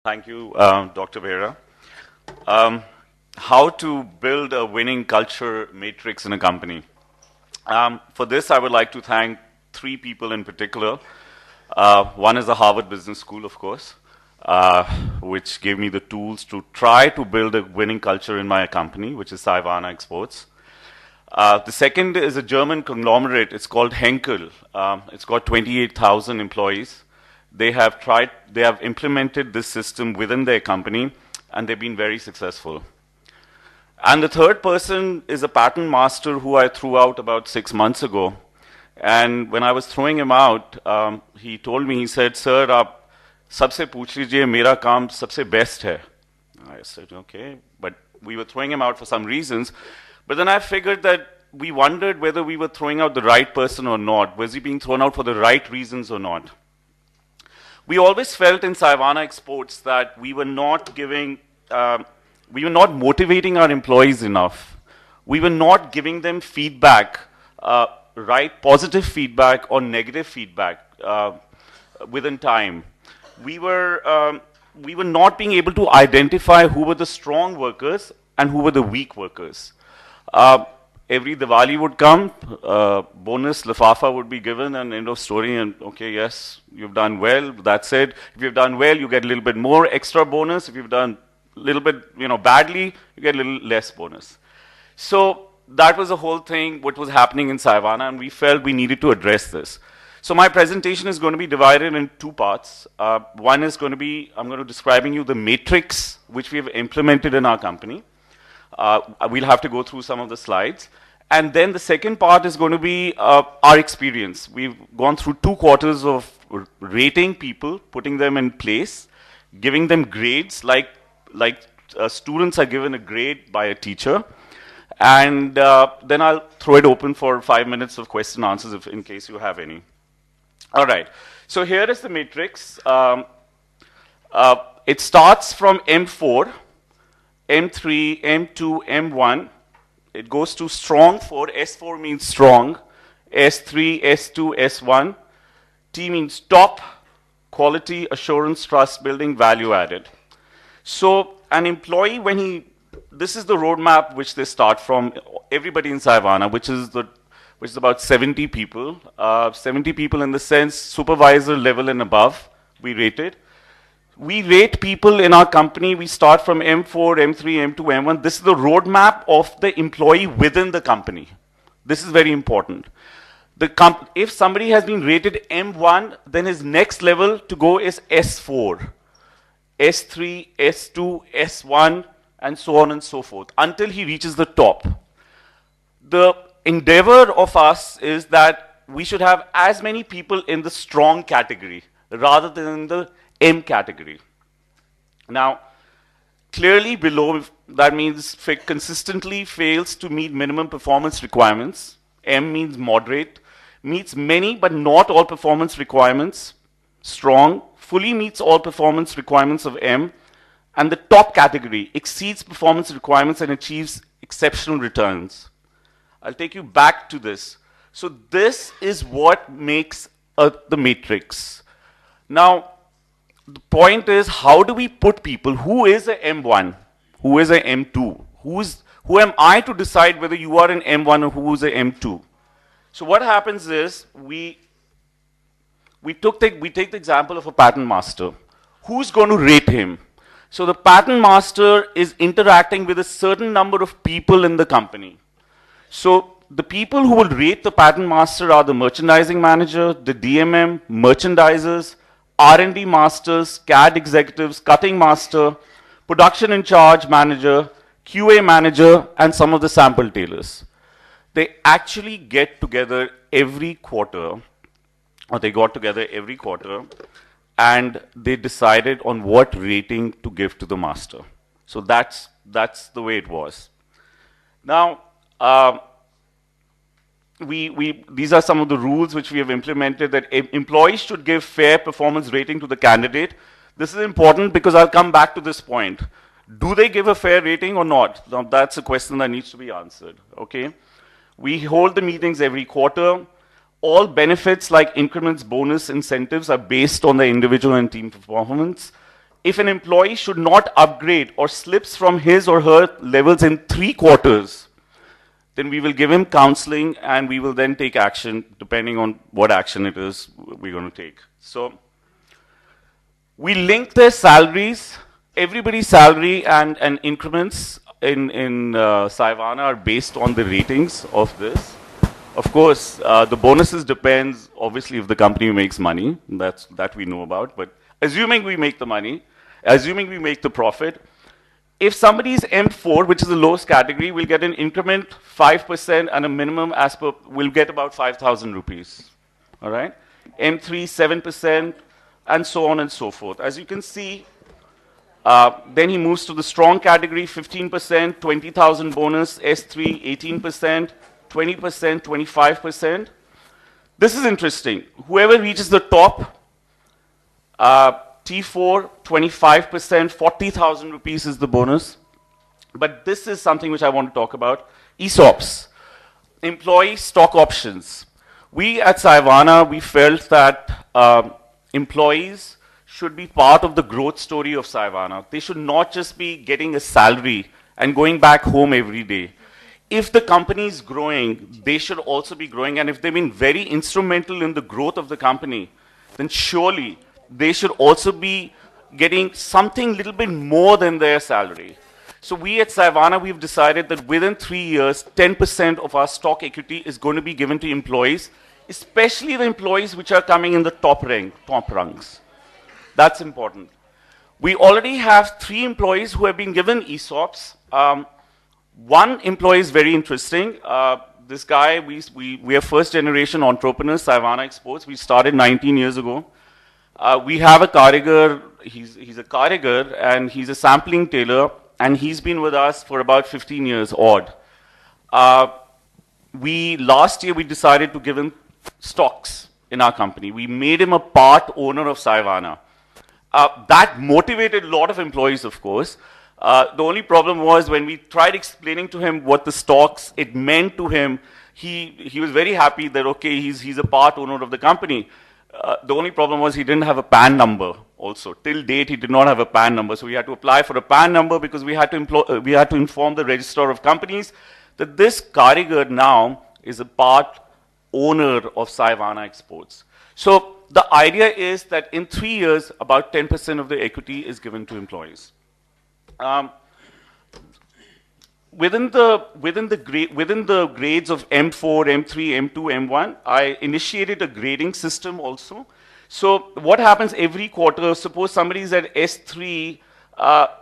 Thank you, Dr. Vera. Um, how to build a winning culture matrix in a company. For this, I would like to thank three people in particular. One is the Harvard Business School, of course, which gave me the tools to try to build a winning culture in my company, which is Saivana Exports. The second is a German conglomerate. It's called Henkel. It's got 28,000 employees. They have implemented this system within their company, and they've been very successful. And the third person is a patent master who I threw out about 6 months ago. And when I was throwing him out, he told me, he said, "Sir, आप सबसे पूछ लीजिए, मेरा काम सबसे best है." I said, okay, but we were throwing him out for some reasons. But then I figured that we wondered whether we were throwing out the right person or not. Was he being thrown out for the right reasons or not? We always felt in Saivana Exports that we were not motivating our employees enough. We were not giving them feedback, positive feedback or negative feedback within time. We were not being able to identify who were the strong workers and who were the weak workers. Every Diwali would come, bonus lifafa would be given, and end of story, and okay, yes, you've done well, that's it. If you've done well, you get a little bit more extra bonus. If you've done a little bit, badly, you get a little less bonus. So that was the whole thing, what was happening in Saivana, and we felt we needed to address this. So my presentation is going to be divided in two parts. One is going to be, I'm going to describing you the matrix which we have implemented in our company. We'll have to go through some of the slides. And then the second part is going to be our experience. We've gone through 2 quarters of rating people, putting them in place, giving them grades like students are given a grade by a teacher. And then I'll throw it open for 5 minutes of question and answers in case you have any. All right. So here is the matrix. It starts from M4. M3, M2, M1, it goes to strong 4, S4 means strong, S3, S2, S1, T means top, quality, assurance, trust building, value added. So an employee, this is the roadmap which they start from, everybody in Saivana, which is about 70 people, 70 people in the sense supervisor level and above, we rated. We rate people in our company. We start from M4, M3, M2, M1. This is the roadmap of the employee within the company. This is very important. If somebody has been rated M1, then his next level to go is S4, S3, S2, S1, and so on and so forth, until he reaches the top. The endeavor of us is that we should have as many people in the strong category rather than in the M category. Now, clearly below, that means consistently fails to meet minimum performance requirements. M means moderate, meets many but not all performance requirements. Strong, fully meets all performance requirements of M. And the top category exceeds performance requirements and achieves exceptional returns. I'll take you back to this. So this is what makes the matrix. Now, the point is, how do we put people? Who is a M1? Who is a M2? Who am I to decide whether you are an M1 or who is a M2? So what happens is, we take the example of a patent master. Who's going to rate him? So the patent master is interacting with a certain number of people in the company. So the people who will rate the patent master are the merchandising manager, the DMM, merchandisers, R&D masters, CAD executives, cutting master, production in charge manager, QA manager, and some of the sample tailors. They actually get together every quarter, and they decided on what rating to give to the master. So that's the way it was. Now, these are some of the rules which we have implemented, that employees should give fair performance rating to the candidate. This is important because I'll come back to this point. Do they give a fair rating or not? Now, that's a question that needs to be answered, okay? We hold the meetings every quarter. All benefits like increments, bonus, incentives are based on the individual and team performance. if an employee should not upgrade or slips from his or her levels in 3 quarters, then we will give him counseling and we will then take action depending on what action it is we're going to take. So we link their salaries, everybody's salary and increments in Saivana are based on the ratings of this. Of course, the bonuses depends obviously if the company makes money, that we know about, but assuming we make the money, assuming we make the profit, if somebody is M4, which is the lowest category, we'll get an increment 5% and a minimum as per, we'll get about 5,000 rupees. All right? M3, 7%, and so on and so forth. As you can see, then he moves to the strong category, 15%, 20,000 bonus, S3, 18%, 20%, 25%. This is interesting. Whoever reaches the top, T4, 25%, 40,000 rupees is the bonus. But this is something which I want to talk about. ESOPs, employee stock options. We at Saivana, we felt that employees should be part of the growth story of Saivana. They should not just be getting a salary and going back home every day. If the company is growing, they should also be growing. And if they've been very instrumental in the growth of the company, then surely they should also be getting something little bit more than their salary. So we at Saivana, we've decided that within 3 years, 10% of our stock equity is going to be given to employees, especially the employees which are coming in the top rungs. That's important. We already have 3 employees who have been given ESOPs. One employee is very interesting. This guy, we are first generation entrepreneurs, Saivana Exports. We started 19 years ago. We have a Karigar, he's a Karigar and he's a sampling tailor and he's been with us for about 15 years odd. Last year we decided to give him stocks in our company. We made him a part owner of Saivana. That motivated a lot of employees, of course. The only problem was when we tried explaining to him what the stocks, it meant to him, he was very happy that, okay, he's a part owner of the company. The only problem was he didn't have a PAN number also. Till date, he did not have a PAN number. So we had to apply for a PAN number because we had to inform the Registrar of Companies that this Karigar now is a part owner of Saivana Exports. So the idea is that in 3 years, about 10% of the equity is given to employees. Within the grades of M4, M3, M2, M1, I initiated a grading system also. So what happens every quarter, suppose somebody is at S3,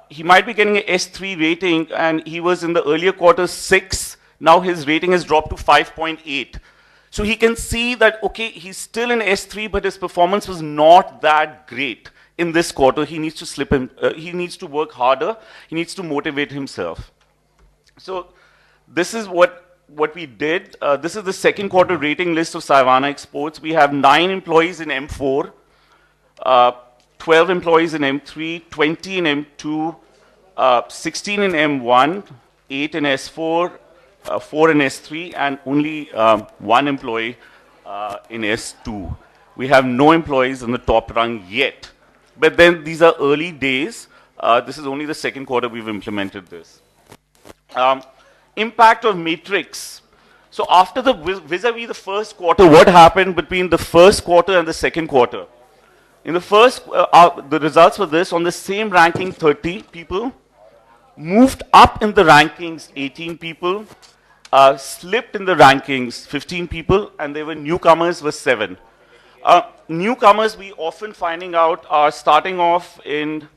he might be getting an S3 rating and he was in the earlier quarter 6, now his rating has dropped to 5.8. So he can see that, okay, he's still in S3, but his performance was not that great in this quarter. He needs to he needs to work harder, he needs to motivate himself. So this is what we did. This is the second quarter rating list of Saivana Exports. We have 9 employees in M4, 12 employees in M3, 20 in M2, 16 in M1, 8 in S4, 4 in S3, and only 1 employee in S2. We have no employees in the top rung yet. But then these are early days. This is only the second quarter we've implemented this. Impact of matrix. So after the vis-a-vis the first quarter, what happened between the first quarter and the second quarter? In the first, the results were this: on the same ranking, 30 people moved up in the rankings, 18 people slipped in the rankings, 15 people, and there were newcomers, were 7. Newcomers, we often finding out, are starting off in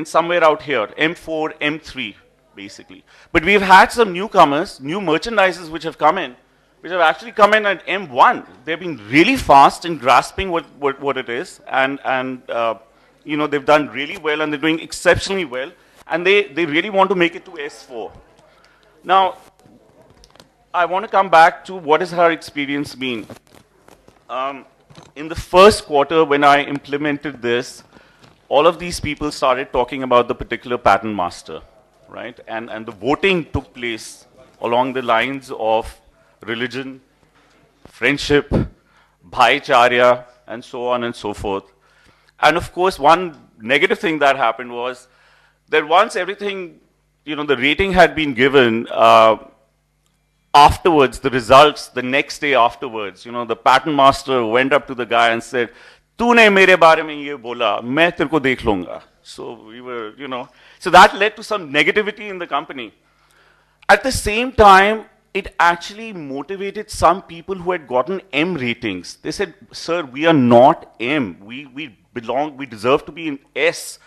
somewhere out here, M4, M3. Basically. But we've had some newcomers, new merchandisers which have come in, which have actually come in at M1. They've been really fast in grasping what it is, and you know, they've done really well, and they're doing exceptionally well, and they really want to make it to S4. Now, I want to come back to what has our experience been. In the first quarter, when I implemented this, all of these people started talking about the particular pattern master. Right? And the voting took place along the lines of religion, friendship, bhaicharya, and so on and so forth. And of course, one negative thing that happened was that once everything, the rating had been given, afterwards, the results, the next day afterwards, the patent master went up to the guy and said, "तूने मेरे बारे में ये बोला, मैं तेरे को देख लूंगा." So we were, so that led to some negativity in the company. At the same time, it actually motivated some people who had gotten M ratings. They said, "Sir, we are not M. We deserve to be in S."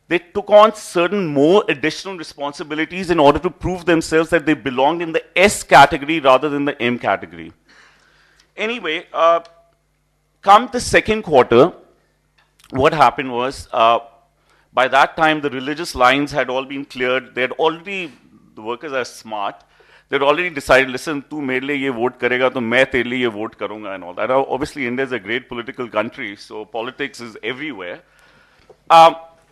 They took on certain more additional responsibilities in order to prove themselves that they belonged in the S category rather than the M category. Anyway, come the second quarter, what happened was, by that time, the religious lines had all been cleared. They had already, the workers are smart, they'd already decided, listen, tu mere liye ye vote karega, to main tere liye ye vote karunga and all that. Now, obviously, India is a great political country, so politics is everywhere.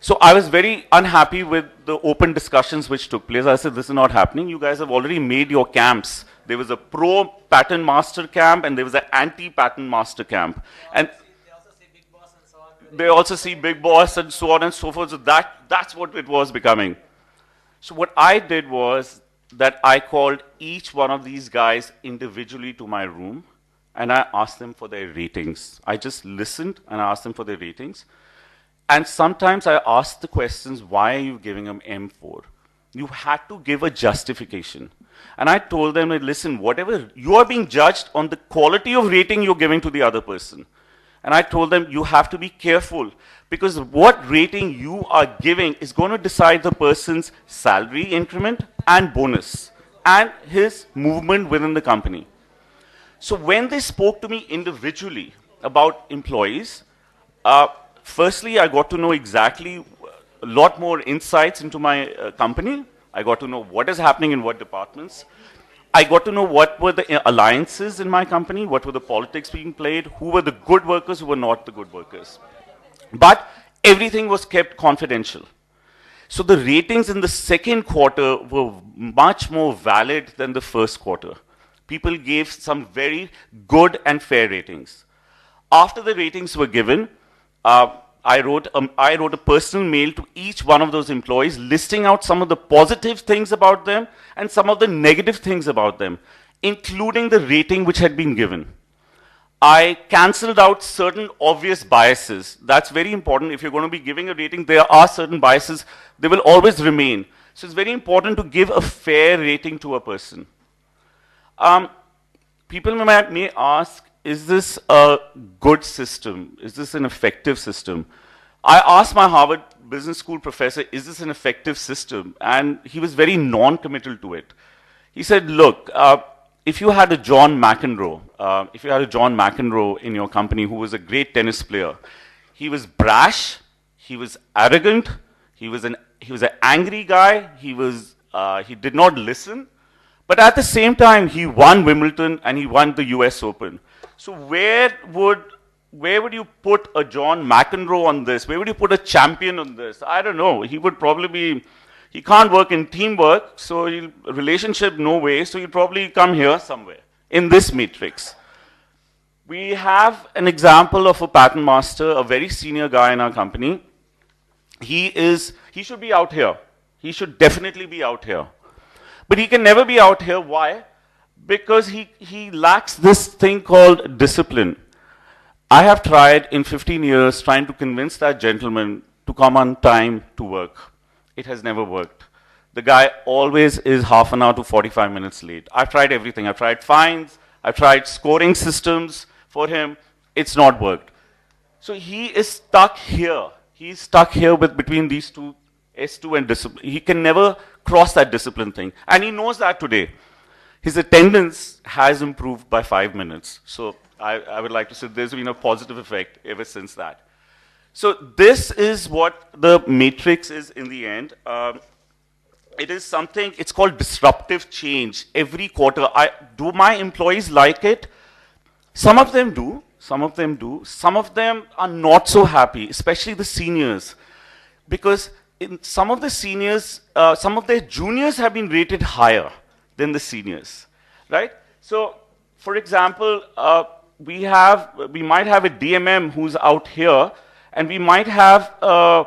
So I was very unhappy with the open discussions which took place. I said, this is not happening. You guys have already made your camps. There was a pro-patent master camp and there was an anti-patent master camp. And they also see big boss and so on and so forth. So that's what it was becoming. So what I did was that I called each one of these guys individually to my room and I asked them for their ratings. I just listened and I asked them for their ratings. And sometimes I asked the questions, why are you giving them M4? You had to give a justification. And I told them, listen, whatever, you are being judged on the quality of rating you're giving to the other person. And I told them, you have to be careful because what rating you are giving is going to decide the person's salary increment and bonus and his movement within the company. So when they spoke to me individually about employees, firstly, I got to know exactly a lot more insights into my company. I got to know what is happening in what departments. I got to know what were the alliances in my company, what were the politics being played, who were the good workers, who were not the good workers. But everything was kept confidential. So the ratings in the second quarter were much more valid than the first quarter. People gave some very good and fair ratings. After the ratings were given, I wrote a personal mail to each one of those employees listing out some of the positive things about them and some of the negative things about them, including the rating which had been given. I cancelled out certain obvious biases. That's very important. If you're going to be giving a rating, there are certain biases. They will always remain. So it's very important to give a fair rating to a person. People may ask, is this a good system? Is this an effective system? I asked my Harvard Business School professor, is this an effective system? And he was very non-committal to it. He said, look, if you had a John McEnroe, in your company who was a great tennis player, he was brash, he was arrogant, he was an angry guy, he did not listen, but at the same time, he won Wimbledon and he won the US Open. So where would you put a John McEnroe on this? Where would you put a champion on this? I don't know. He would probably be, he can't work in teamwork, so relationship, no way, so he'll probably come here somewhere in this matrix. We have an example of a patent master, a very senior guy in our company. He should be out here. He should definitely be out here. But he can never be out here. Why? Because he lacks this thing called discipline. I have tried in 15 years trying to convince that gentleman to come on time to work. It has never worked. The guy always is half an hour to 45 minutes late. I've tried everything. I've tried fines. I've tried scoring systems for him. It's not worked. So he is stuck here. He's stuck here between these two, S2 and discipline. He can never cross that discipline thing. And he knows that today. His attendance has improved by 5 minutes. So I would like to say there's been a positive effect ever since that. So this is what the matrix is in the end. It is something, it's called disruptive change. Every quarter, do my employees like it? Some of them do, some of them do. Some of them are not so happy, especially the seniors. Because in some of the seniors, some of their juniors have been rated higher than the seniors, right? So, for example, we might have a DMM who's out here, and we might have a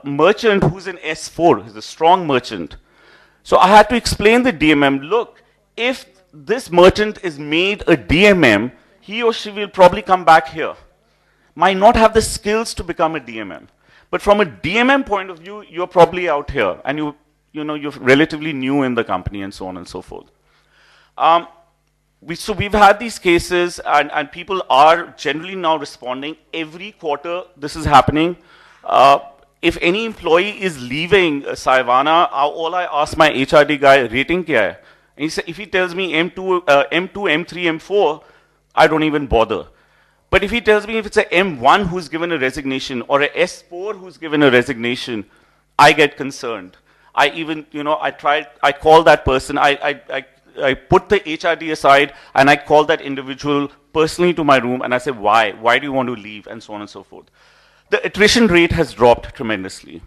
merchant who's an S4, who's a strong merchant. So I had to explain the DMM, look, if this merchant is made a DMM, he or she will probably come back here. Might not have the skills to become a DMM. But from a DMM point of view, you're probably out here, and you're relatively new in the company, and so on and so forth. So we've had these cases, and people are generally now responding. Every quarter, this is happening. If any employee is leaving Saivana, all I ask my HRD guy, rating kya hai? And if he tells me M2, M3, M4, I don't even bother. But if he tells me if it's a M1 who's given a resignation or a S4 who's given a resignation, I get concerned. I even, I call that person, I put the HRD aside and I call that individual personally to my room and I say, why? Why do you want to leave? And so on and so forth. The attrition rate has dropped tremendously.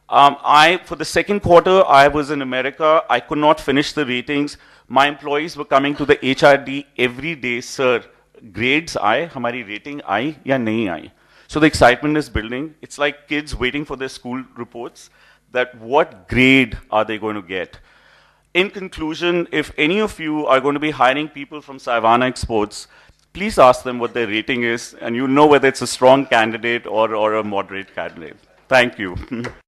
For the second quarter, I was in America. I could not finish the ratings. My employees were coming to the HRD every day, sir, grades aaye, hamari rating aayi ya nahi aayi. So the excitement is building. It's like kids waiting for their school reports, that what grade are they going to get? In conclusion, if any of you are going to be hiring people from Saivana Exports, please ask them what their rating is, and you'll know whether it's a strong candidate or a moderate candidate. Thank you.